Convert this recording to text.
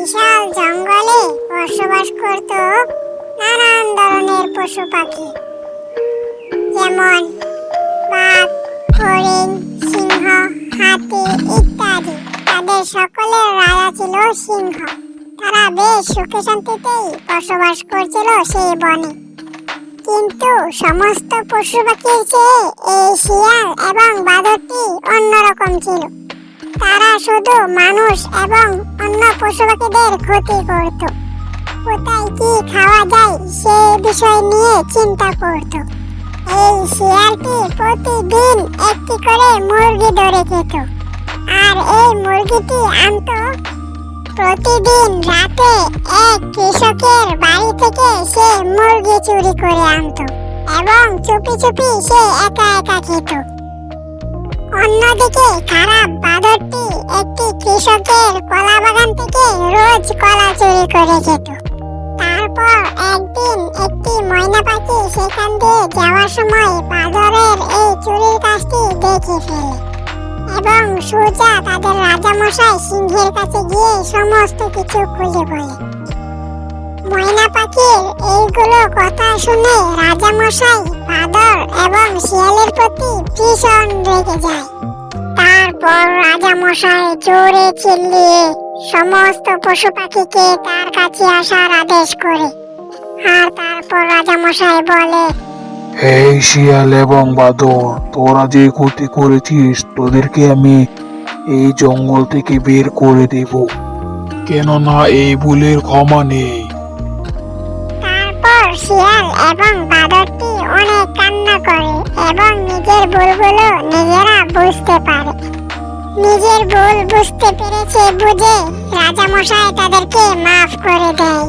বিশাল জঙ্গলে বসবাস করত নানান ধরনের পশু পাখি, যেমন বাঘ, হরিণ, সিংহ, হাতি ইত্যাদি। তাদের সকলের রাজা ছিল সিংহ। তারা বেশ সুখে শান্তিতেই বসবাস করছিল সেই বনে। কিন্তু সমস্ত পশু পাখির চেয়ে এই শিয়াল এবং বাঁদরটি অন্যরকম ছিল। তারা শুধু মানুষ এবং অন্য পশু পাখিদের ক্ষতি করত। কোথায় কি খাওয়া যায় সেই বিষয় নিয়ে চিন্তা করত। এই শিয়ালটি প্রতিদিন একটি করে মুরগি ধরে খেত, আর এই মুরগিটি আনত প্রতিদিন রাতে এক কৃষকের বাড়ি থেকে। সে মুরগি চুরি করে আনত এবং চুপি চুপি সে একা একা খেত। অন্যদিকে খারাপ বাঁদরটি একটি কৃষকের কলা বাগান থেকে রোজ কলা চুরি করে খেত। তারপর একদিন একটি ময়না পাখি সেখান দিয়ে যাওয়ার সময় বাঁদরের এই চুরির কাজটি দেখে ফেলে এবং সোজা তাদের রাজামশাই সিংহের কাছে গিয়ে সমস্ত কিছু খুলে বলে। ময়না পাখির এইগুলো কথা শুনে রাজামশাই বাঁদর এবং শিয়ালের প্রতি ভীষণ রেগে যায়। তারপর রাজামশাই জোরে চিল্লিয়ে সমস্ত পশু পাখিকে তার কাছে আসার আদেশ করে। আর তারপর রাজামশাই বলে, এই শিয়াল এবং বাঁদর, তোরা যে ক্ষতি করেছিস তোদেরকে আমি এই জঙ্গল থেকে বের করে দেব, কেননা এই ভুলের ক্ষমা নেই। তারপর শিয়াল এবং বাঁদরটি অনেক কান্না করে এবং নিজের ভুলগুলো নিজেরা বুঝতে পারে। নিজের ভুল বুঝতে পেরেছে বুঝে রাজামশাই তাদেরকে মাফ করে দেয়।